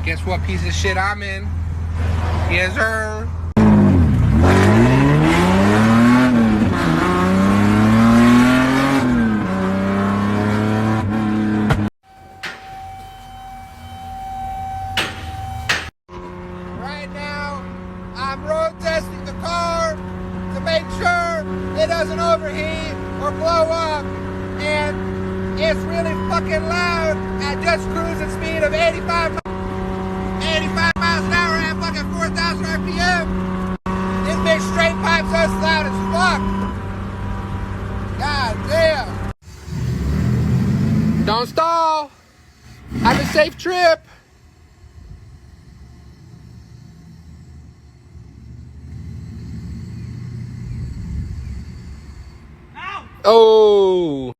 Guess what piece of shit I'm in? Yes, sir. Right now, I'm road testing the car to make sure it doesn't overheat or blow up. And it's really fucking loud at just cruising speed of 85 miles an hour at fucking 4,000 RPM. This bitch straight pipes us loud as fuck. God damn. Don't stall. Have a safe trip. Oh.